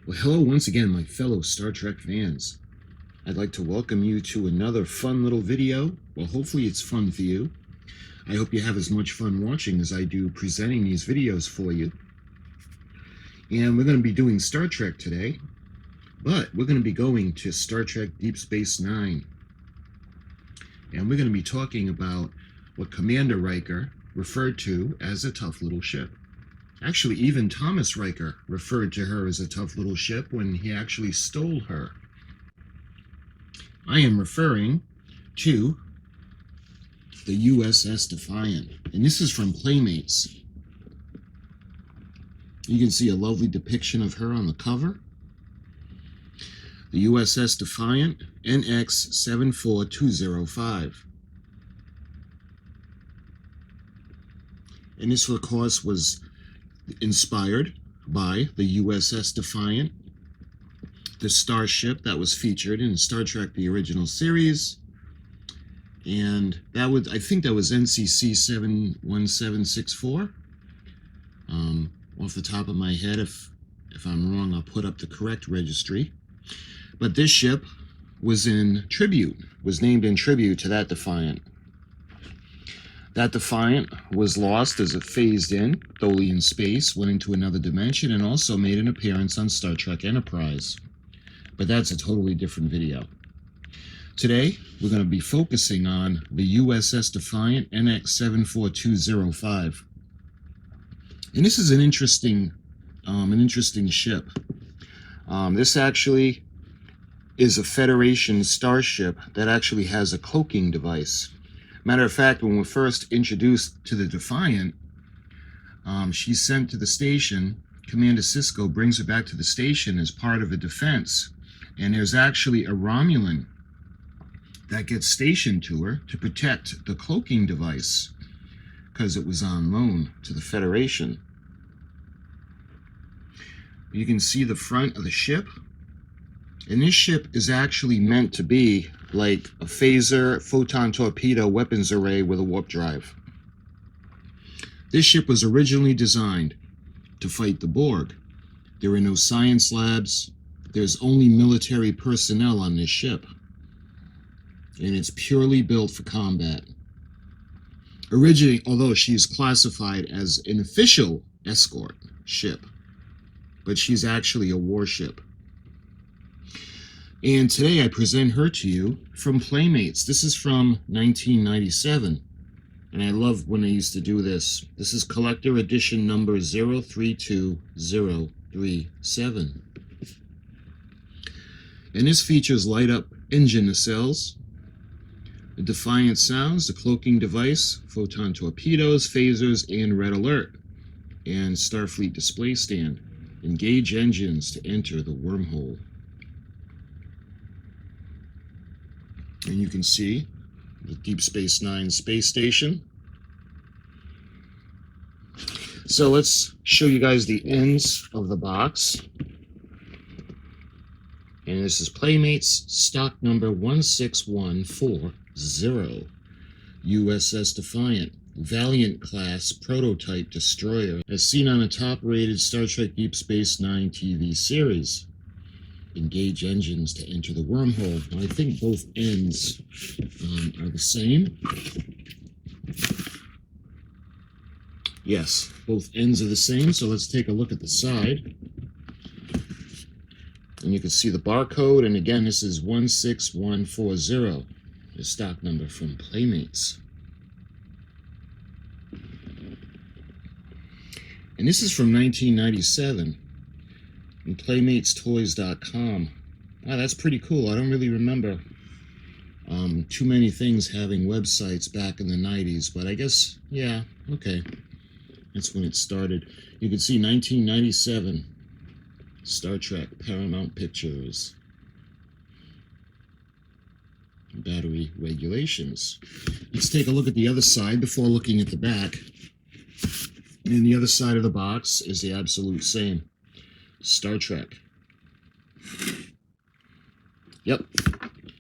Well, hello once again, my fellow Star Trek fans. I'd like to welcome you to another fun little video. Well, hopefully it's fun for you. I hope you have as much fun watching as I do presenting these videos for you. And we're going to be doing Star Trek today, but we're going to be going to Star Trek Deep Space Nine. And we're going to be talking about what Commander Riker referred to as a tough little ship. Actually, even Thomas Riker referred to her as a tough little ship when he actually stole her. I am referring to the U.S.S. Defiant, and this is from Playmates. You can see a lovely depiction of her on the cover. The U.S.S. Defiant, NX-74205. And this, of course, was inspired by the U.S.S. Defiant, the starship that was featured in Star Trek the original series. And that would, I think that was NCC 71764. Off the top of my head, if I'm wrong, I'll put up the correct registry. But this ship was named in tribute to that Defiant. That Defiant was lost as it phased in, Tholian in space, went into another dimension, and also made an appearance on Star Trek Enterprise. But that's a totally different video. Today, we're going to be focusing on the U.S.S. Defiant NX-74205. And this is an interesting ship. This actually is a Federation starship that actually has a cloaking device. Matter of fact, when we're first introduced to the Defiant, she's sent to the station. Commander Sisko brings her back to the station as part of a defense. And there's actually a Romulan that gets stationed to her to protect the cloaking device because it was on loan to the Federation. You can see the front of the ship. And this ship is actually meant to be like a phaser, photon torpedo weapons array with a warp drive. This ship was originally designed to fight the Borg. There are no science labs. There's only military personnel on this ship. And it's purely built for combat. Originally, although she's classified as an official escort ship, but she's actually a warship. And today I present her to you from Playmates. This is from 1997. And I love when they used to do this. This is collector edition number 032037. And this features light up engine nacelles, the Defiant sounds, the cloaking device, photon torpedoes, phasers, and red alert. And Starfleet display stand. Engage engines to enter the wormhole. And you can see the Deep Space Nine space station. So let's show you guys the ends of the box. And this is Playmates stock number 16140. U.S.S. Defiant, Valiant class prototype destroyer, as seen on the top-rated Star Trek Deep Space Nine TV series. Engage engines to enter the wormhole. Now, I think both ends are the same. Yes, both ends are the same. So let's take a look at the side. And you can see the barcode. And again, this is 16140, the stock number from Playmates. And this is from 1997. And PlaymatesToys.com. Wow, that's pretty cool. I don't really remember too many things having websites back in the 90s, but I guess, yeah, okay. That's when it started. You can see 1997, Star Trek, Paramount Pictures. Battery regulations. Let's take a look at the other side before looking at the back. And the other side of the box is the absolute same. Star Trek. Yep.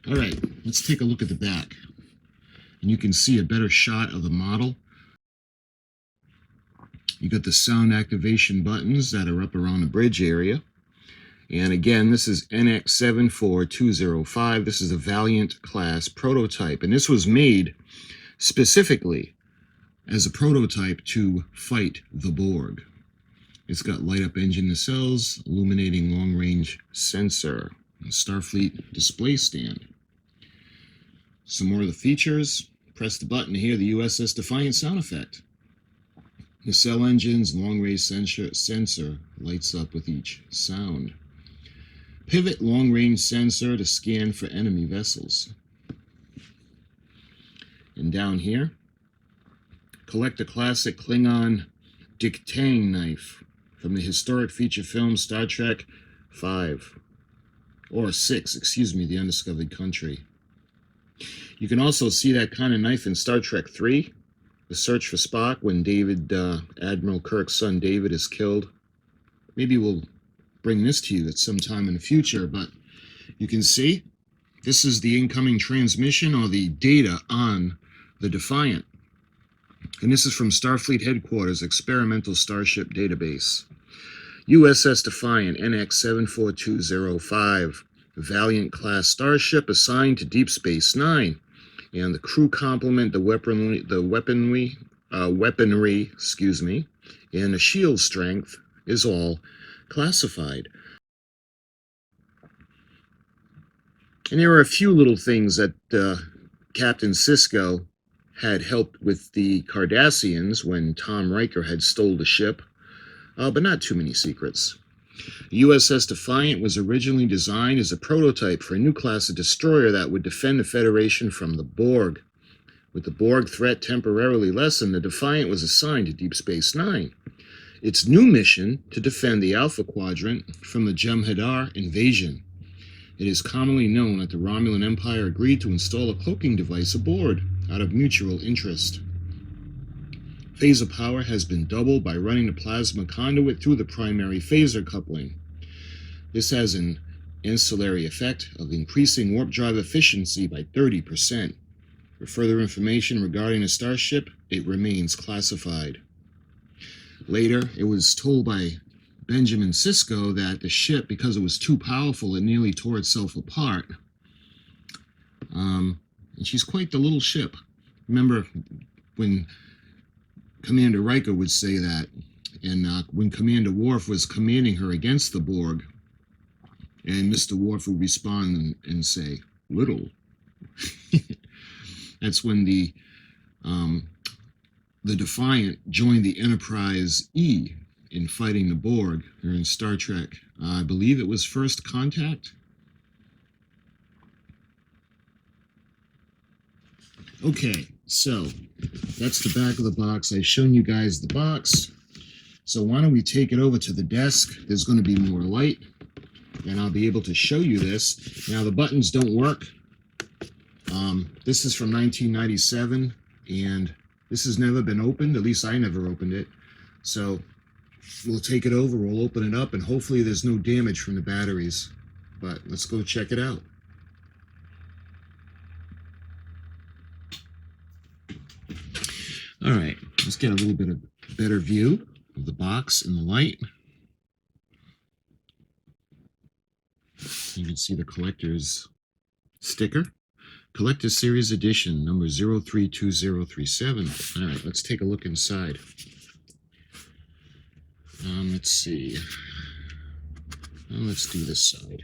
All right, let's take a look at the back. And you can see a better shot of the model. You got the sound activation buttons that are up around the bridge area. And again, this is NX-74205. This is a Valiant class prototype, and this was made specifically as a prototype to fight the Borg. It's got light-up engine nacelles, illuminating long-range sensor, and Starfleet display stand. Some more of the features. Press the button to hear the U.S.S. Defiant sound effect. Nacelle engines, long-range sensor lights up with each sound. Pivot long-range sensor to scan for enemy vessels. And down here, collect a classic Klingon dictang knife from the historic feature film Star Trek 5, or 6, excuse me, The Undiscovered Country. You can also see that kind of knife in Star Trek 3, The Search for Spock, when Admiral Kirk's son David is killed. Maybe we'll bring this to you at some time in the future, but you can see this is the incoming transmission or the data on the Defiant. And this is from Starfleet Headquarters Experimental Starship Database. U.S.S. Defiant NX-74205, Valiant class starship assigned to Deep Space Nine, and the crew complement the weaponry, and the shield strength is all classified. And there are a few little things that Captain Sisko had helped with the Cardassians when Tom Riker had stole the ship, but not too many secrets. U.S.S. Defiant was originally designed as a prototype for a new class of destroyer that would defend the Federation from the Borg. With the Borg threat temporarily lessened, the Defiant was assigned to Deep Space Nine. Its new mission to defend the Alpha Quadrant from the Jem'Hadar invasion. It is commonly known that the Romulan Empire agreed to install a cloaking device aboard out of mutual interest. Phaser power has been doubled by running the plasma conduit through the primary phaser coupling. This has an ancillary effect of increasing warp drive efficiency by 30%. For further information regarding the starship, it remains classified. Later, it was told by Benjamin Sisko that the ship, because it was too powerful, it nearly tore itself apart. And she's quite the little ship. Remember when Commander Riker would say that, and when Commander Worf was commanding her against the Borg, and Mr. Worf would respond and say, little. That's when the Defiant joined the Enterprise E in fighting the Borg during Star Trek. I believe it was First Contact. Okay, so that's the back of the box. I've shown you guys the box. So why don't we take it over to the desk? There's going to be more light, and I'll be able to show you this. Now, the buttons don't work. This is from 1997, and this has never been opened. At least I never opened it. So we'll take it over, we'll open it up, and hopefully there's no damage from the batteries. But let's go check it out. All right, let's get a little bit of better view of the box and the light. You can see the collector's sticker. Collector Series Edition, number 032037. All right, let's take a look inside. Let's see. Let's do this side.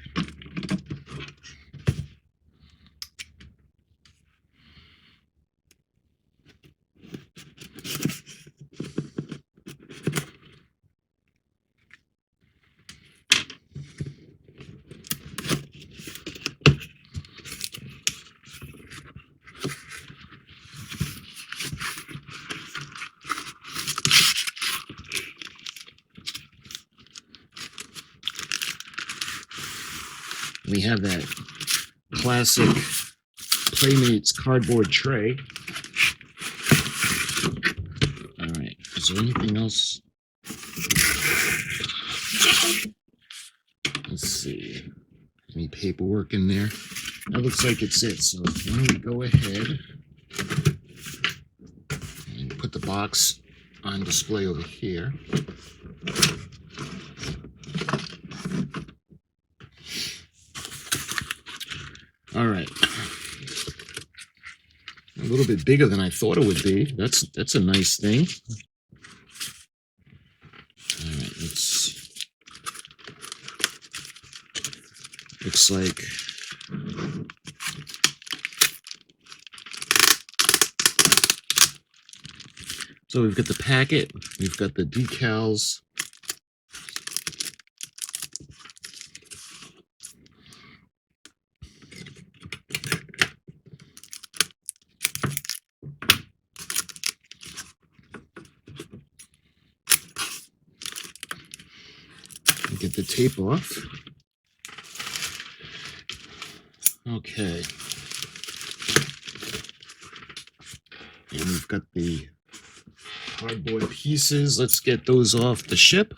We have that classic Playmates cardboard tray. All right, is there anything else? Let's see, any paperwork in there? That looks like it's it, so why don't we go ahead and put the box on display over here. All right. A little bit bigger than I thought it would be. That's a nice thing. All right, looks like so we've got the packet, we've got the decals. Get the tape off. Okay. And we've got the cardboard pieces. Let's get those off the ship.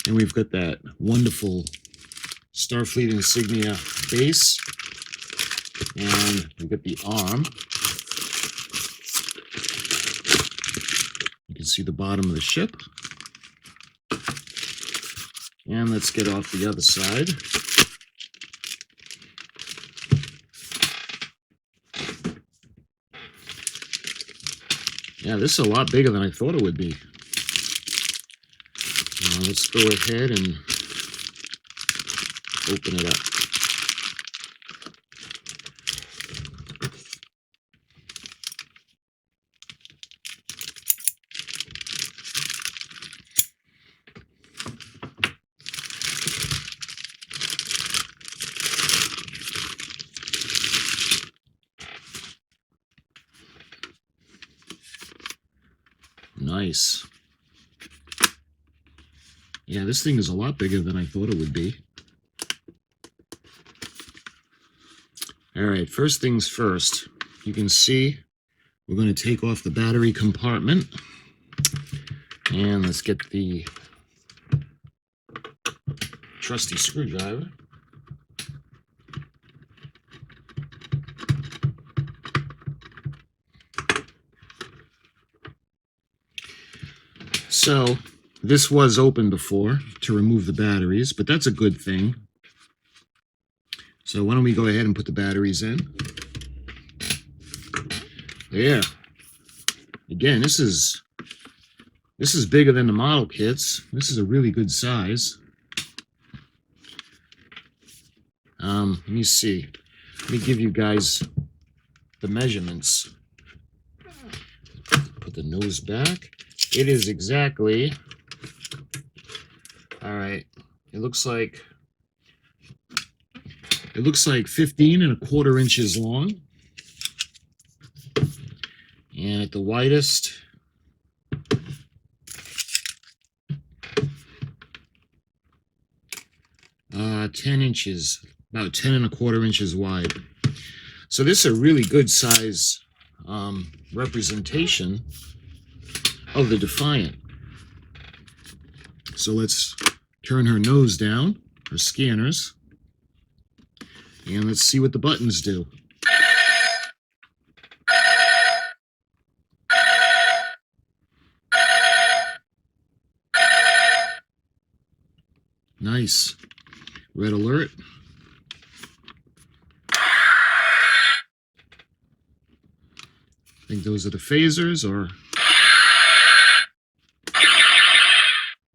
And we've got that wonderful Starfleet insignia base. And we've got the arm. You can see the bottom of the ship. And let's get off the other side. Yeah, this is a lot bigger than I thought it would be. Let's go ahead and open it up. Nice. Yeah, this thing is a lot bigger than I thought it would be. All right, first things first. You can see we're going to take off the battery compartment. And let's get the trusty screwdriver. So this was open before to remove the batteries, but that's a good thing. So why don't we go ahead and put the batteries in? There. Again, this is bigger than the model kits. This is a really good size. Let me see. Let me give you guys the measurements. Put the nose back. It is exactly, all right, it looks like 15¼ inches long. And at the widest, about 10 inches wide. So this is a really good size representation of the Defiant. So let's turn her nose down, her scanners, and let's see what the buttons do. Nice. Red alert. I think those are the phasers, or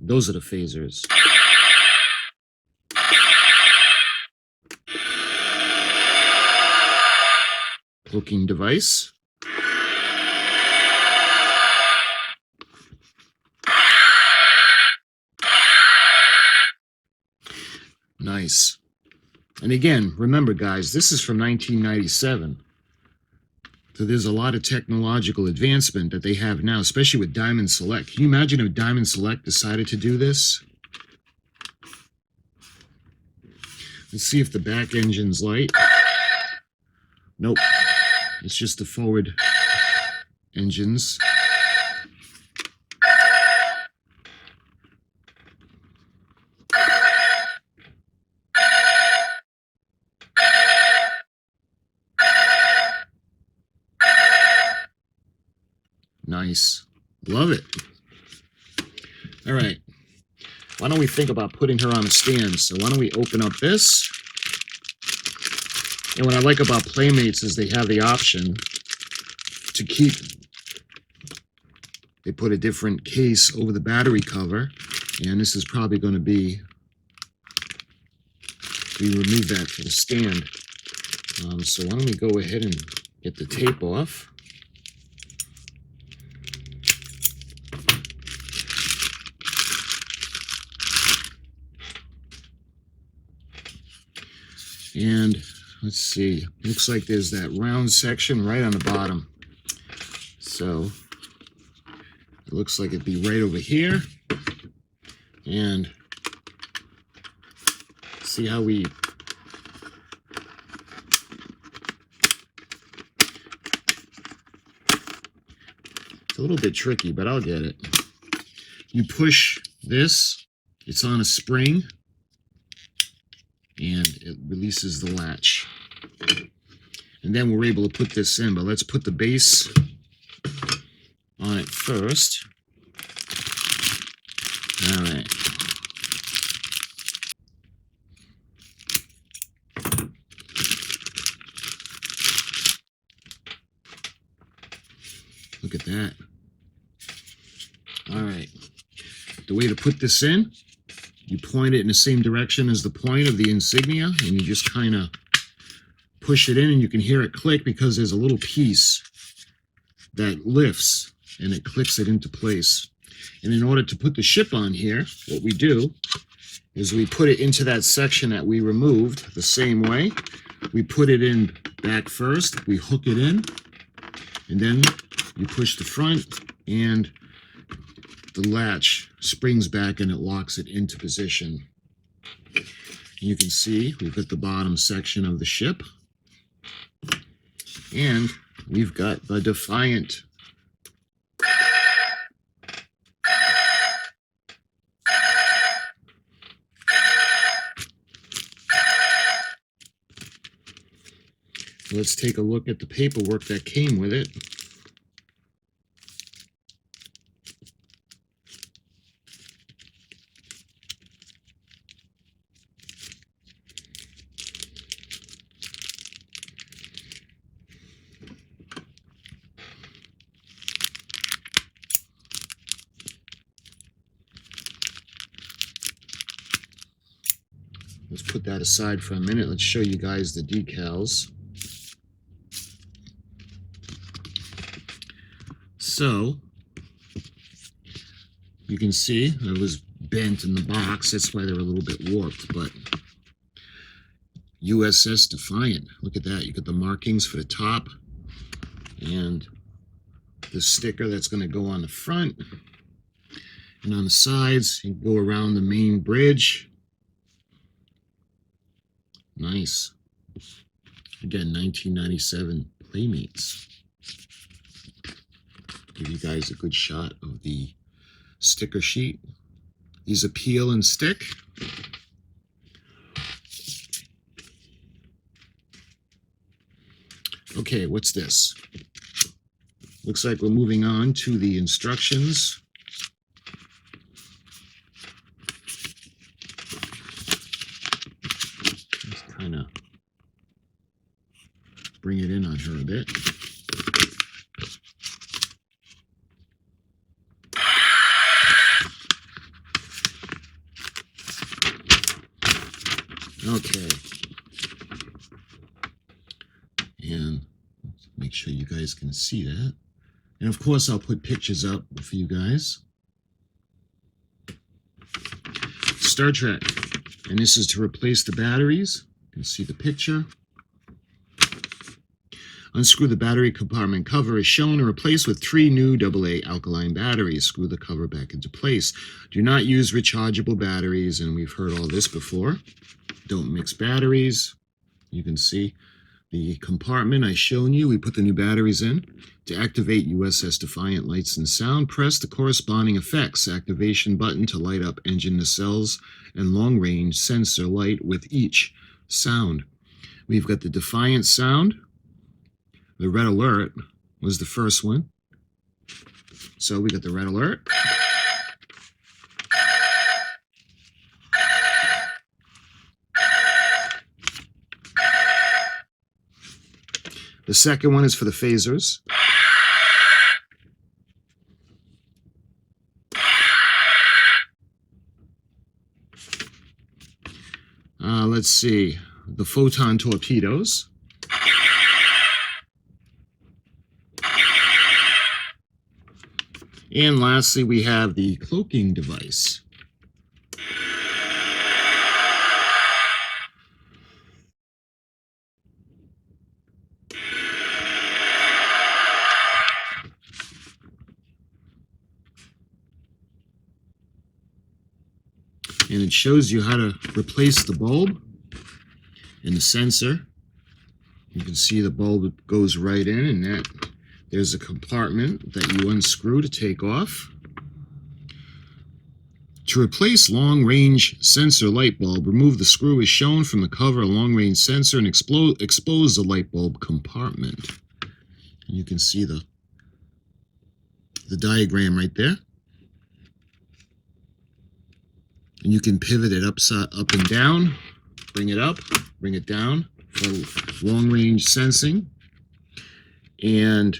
those are the phasers. Hooking device. Nice. And again, remember guys, this is from 1997. So there's a lot of technological advancement that they have now, especially with Diamond Select. Can you imagine if Diamond Select decided to do this? Let's see if the back engine's light. Nope. It's just the forward engines. Nice. Love it. All right. Why don't we think about putting her on a stand? So why don't we open up this? And what I like about Playmates is they have the option to keep, they put a different case over the battery cover. And this is probably going to be, we remove that for the stand. So why don't we go ahead and get the tape off. And let's see, looks like there's that round section right on the bottom. So it looks like it'd be right over here. And see how we it's a little bit tricky, but I'll get it. You push this, it's on a spring, and it releases the latch. And then we're able to put this in, but let's put the base on it first. All right. Look at that. All right. The way to put this in, you point it in the same direction as the point of the insignia, and you just kind of push it in, and you can hear it click because there's a little piece that lifts, and it clicks it into place. And in order to put the ship on here, what we do is we put it into that section that we removed the same way. We put it in back first, we hook it in, and then you push the front, and the latch springs back and it locks it into position. You can see we've got the bottom section of the ship, and we've got the Defiant. Let's take a look at the paperwork that came with it. Let's put that aside for a minute. Let's show you guys the decals. So you can see it was bent in the box. That's why they're a little bit warped. But U.S.S. Defiant. Look at that. You got the markings for the top and the sticker that's going to go on the front. And on the sides, you go around the main bridge. Nice. Again, 1997 Playmates. Give you guys a good shot of the sticker sheet. These peel and stick. Okay, what's this? Looks like we're moving on to the instructions. Just kind of bring it in on her a bit. Okay. And make sure you guys can see that. And of course, I'll put pictures up for you guys. Star Trek. And this is to replace the batteries. You can see the picture. Unscrew the battery compartment cover as shown and replace with 3 new AA alkaline batteries. Screw the cover back into place. Do not use rechargeable batteries, and we've heard all this before. Don't mix batteries. You can see the compartment I've shown you. We put the new batteries in. To activate U.S.S. Defiant lights and sound, press the corresponding effects activation button to light up engine nacelles and long-range sensor light with each sound. We've got the Defiant sound. The red alert was the first one. So we got the red alert. The second one is for the phasers. Let's see, the photon torpedoes. And lastly, we have the cloaking device. And it shows you how to replace the bulb and the sensor. You can see the bulb goes right in, and that there's a compartment that you unscrew to take off. To replace long-range sensor light bulb, remove the screw as shown from the cover of a long-range sensor and expose the light bulb compartment. And you can see the diagram right there. And you can pivot it up and down, bring it up, bring it down for long-range sensing. And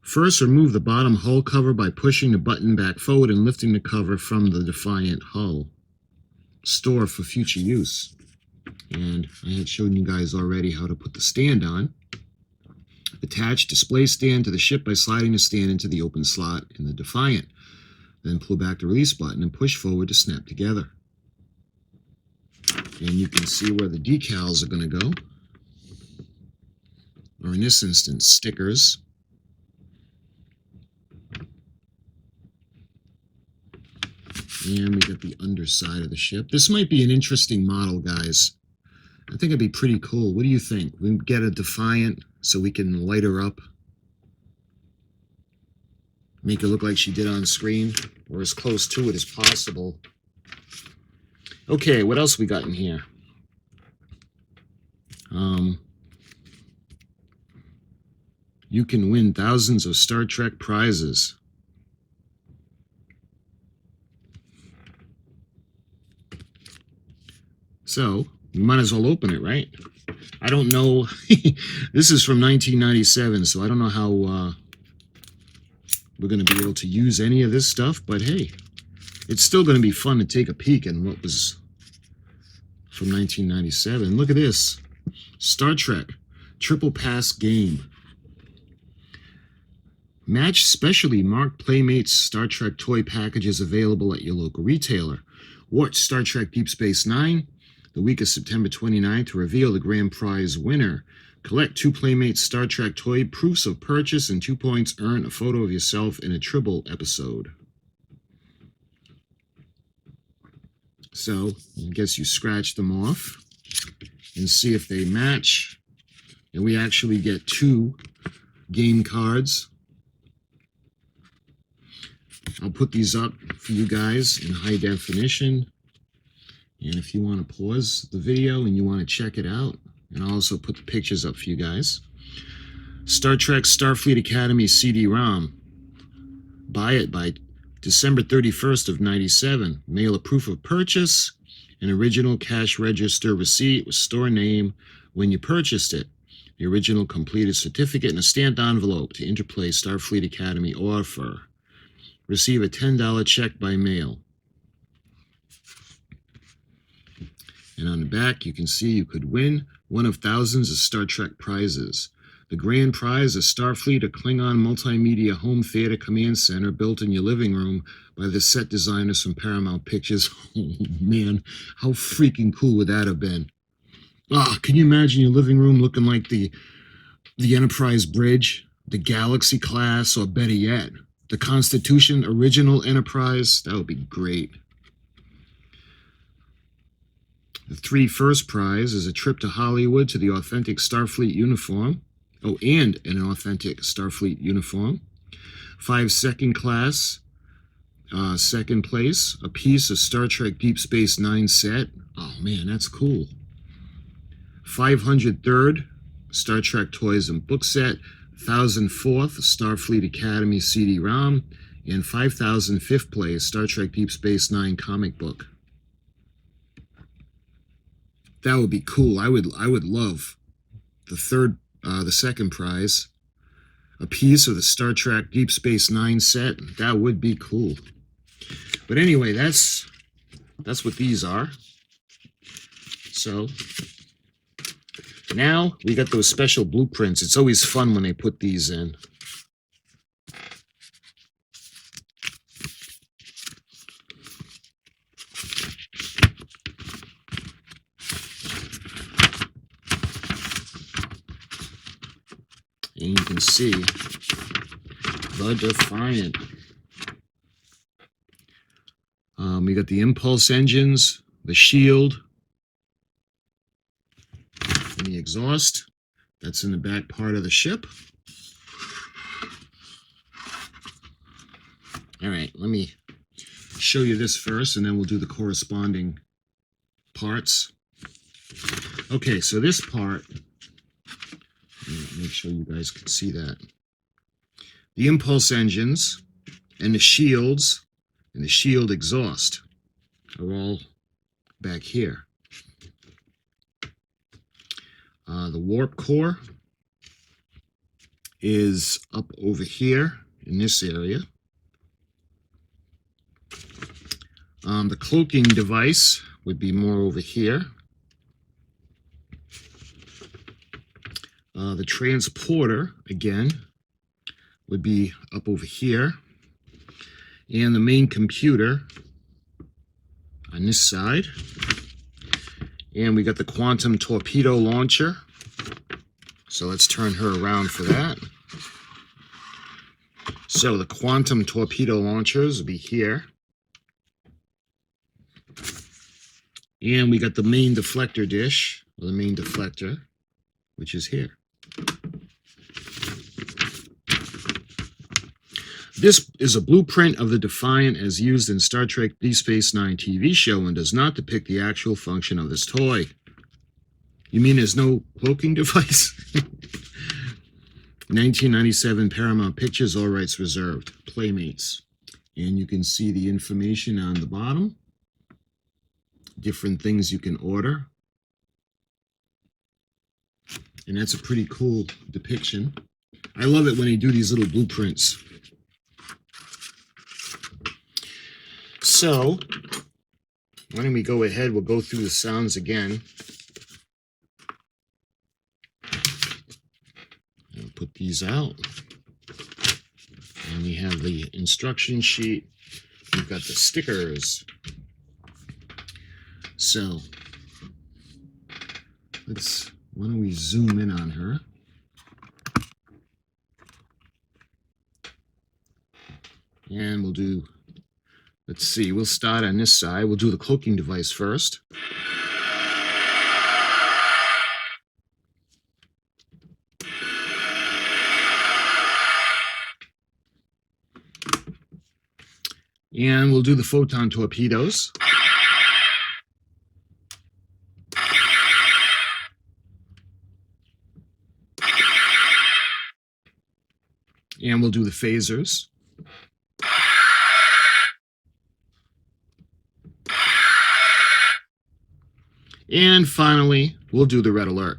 first, remove the bottom hull cover by pushing the button back forward and lifting the cover from the Defiant hull. Store for future use. And I had shown you guys already how to put the stand on. Attach display stand to the ship by sliding the stand into the open slot in the Defiant. Then pull back the release button and push forward to snap together. And you can see where the decals are going to go. Or in this instance, stickers. And we got the underside of the ship. This might be an interesting model, guys. I think it'd be pretty cool. What do you think? We get a Defiant so we can light her up. Make it look like she did on screen, or as close to it as possible. Okay, what else we got in here? You can win thousands of Star Trek prizes. So, we might as well open it, right? I don't know. This is from 1997, so I don't know how we're going to be able to use any of this stuff, but hey, it's still going to be fun to take a peek at what was from 1997. Look at this. Star Trek Triple Pass Game. Match specially marked Playmates Star Trek toy packages available at your local retailer. Watch Star Trek Deep Space Nine the week of September 29th to reveal the grand prize winner. Collect 2 Playmates Star Trek toy proofs of purchase and 2 points earn a photo of yourself in a Tribble episode. So, I guess you scratch them off and see if they match. And we actually get 2 game cards. I'll put these up for you guys in high definition. And if you want to pause the video and you want to check it out, and I'll also put the pictures up for you guys. Star Trek Starfleet Academy CD-ROM. Buy it by December 31st of 97. Mail a proof of purchase, an original cash register receipt with store name when you purchased it, the original completed certificate in a stamped envelope to Interplay Starfleet Academy offer. Receive a $10 check by mail. And on the back, you can see you could win one of thousands of Star Trek prizes. The grand prize, a Starfleet or Klingon multimedia home theater command center built in your living room by the set designers from Paramount Pictures. Oh, man, how freaking cool would that have been? Can you imagine your living room looking like the Enterprise bridge, the Galaxy class, or better yet, the Constitution original Enterprise? That would be great. The 3 first prize is a trip to Hollywood to the authentic Starfleet uniform. Oh, and an authentic Starfleet uniform. 5 second class, second place, a piece of Star Trek Deep Space Nine set. Oh man, that's cool. 503rd Star Trek toys and book set. 1004th Starfleet Academy CD-ROM, and 5005th place Star Trek Deep Space Nine comic book. That would be cool. I would love the third the second prize, a piece of the Star Trek Deep Space Nine set. That would be cool. But anyway, that's what these are. So now we got those special blueprints. It's always fun when they put these in. And you can see the Defiant. We got the impulse engines, the shield, and the exhaust. That's in the back part of the ship. All right, let me show you this first, and then we'll do the corresponding parts. Okay, so this part, make sure you guys can see that. The impulse engines and the shields and the shield exhaust are all back here. The warp core is up over here in this area. The cloaking device would be more over here. The transporter, again, would be up over here. And the main computer on this side. And we got the quantum torpedo launcher. So let's turn her around for that. So the quantum torpedo launchers will be here. And we got the main deflector dish, or the main deflector, which is here. This is a blueprint of the Defiant as used in Star Trek Deep Space Nine TV show and does not depict the actual function of this toy. You mean there's no cloaking device? 1997 Paramount Pictures, all rights reserved. Playmates. And you can see the information on the bottom. Different things you can order. And that's a pretty cool depiction. I love it when they do these little blueprints. So, why don't we go ahead, we'll go through the sounds again. And put these out. And we have the instruction sheet. We've got the stickers. So, why don't we zoom in on her? And we'll do, let's see, we'll start on this side. We'll do the cloaking device first. And we'll do the photon torpedoes. And we'll do the phasers. And finally, we'll do the red alert.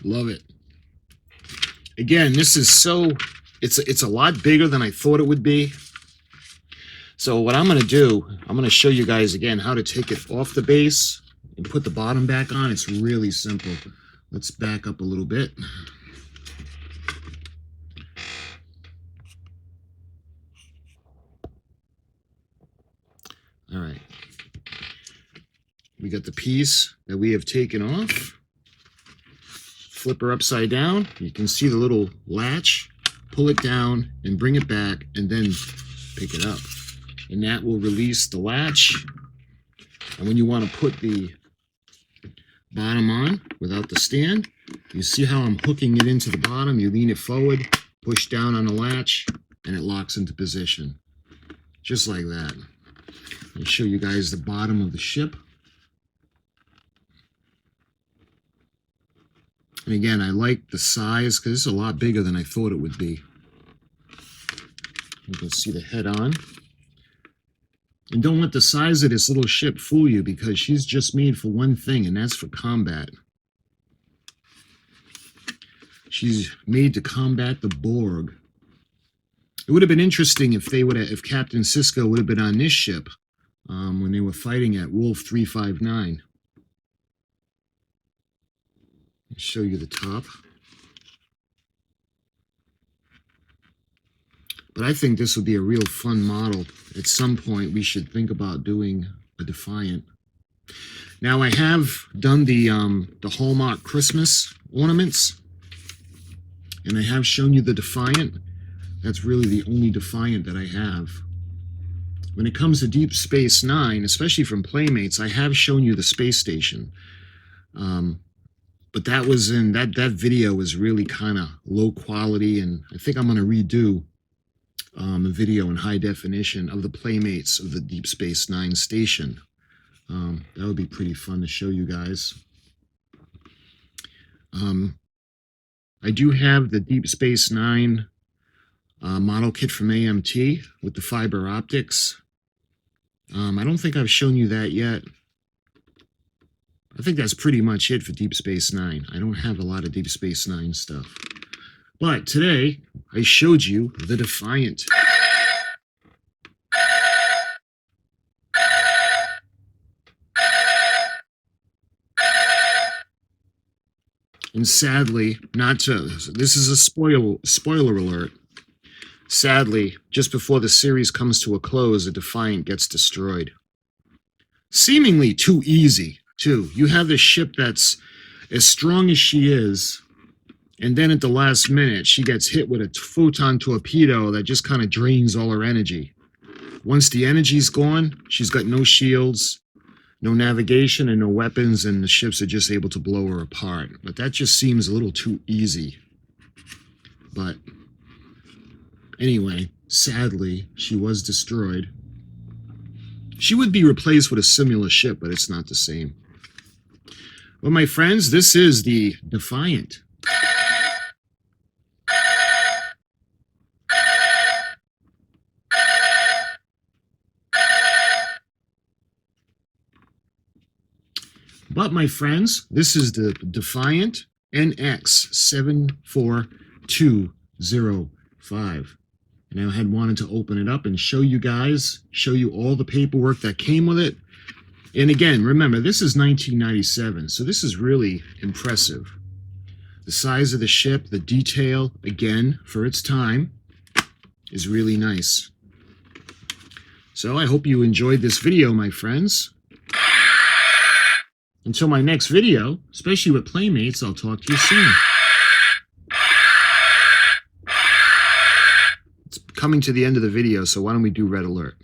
Love it. Again, this is so, it's a lot bigger than I thought it would be. So what I'm going to do, I'm going to show you guys again how to take it off the base and put the bottom back on. It's really simple. Let's back up a little bit. All right. We got the piece that we have taken off. Flip her upside down. You can see the little latch. Pull it down and bring it back and then pick it up. And that will release the latch. And when you want to put the bottom on without the stand, you see how I'm hooking it into the bottom. You lean it forward, push down on the latch, and it locks into position. Just like that. I'll show you guys the bottom of the ship. And again, I like the size because it's a lot bigger than I thought it would be. You can see the head on. And don't let the size of this little ship fool you, because she's just made for one thing, and that's for combat. She's made to combat the Borg. It would have been interesting if Captain Sisko would have been on this ship when they were fighting at Wolf 359. I'll show you the top. But I think this would be a real fun model. At some point, we should think about doing a Defiant. Now, I have done the Hallmark Christmas ornaments, and I have shown you the Defiant. That's really the only Defiant that I have. When it comes to Deep Space Nine, especially from Playmates, I have shown you the space station. But that was in that video was really kind of low quality, and I think I'm going to redo a video in high definition of the Playmates of the Deep Space Nine station. That would be pretty fun to show you guys. I do have the Deep Space Nine model kit from AMT with the fiber optics. I don't think I've shown you that yet. I think that's pretty much it for Deep Space Nine. I don't have a lot of Deep Space Nine stuff. But today, I showed you the Defiant. And sadly, this is a spoiler alert. Sadly, just before the series comes to a close, the Defiant gets destroyed. Seemingly too easy, too. You have this ship that's as strong as she is, and then at the last minute, she gets hit with a photon torpedo that just kind of drains all her energy. Once the energy's gone, she's got no shields, no navigation, and no weapons, and the ships are just able to blow her apart. But that just seems a little too easy. But anyway, sadly, she was destroyed. She would be replaced with a similar ship, but it's not the same. Well, my friends, this is the Defiant. But, my friends, this is the Defiant NX-74205. And I had wanted to open it up and show you guys, show you all the paperwork that came with it. And again, remember, this is 1997, so this is really impressive. The size of the ship, the detail, again, for its time, is really nice. So I hope you enjoyed this video, my friends. Until my next video, especially with Playmates, I'll talk to you soon. It's coming to the end of the video, so why don't we do red alert?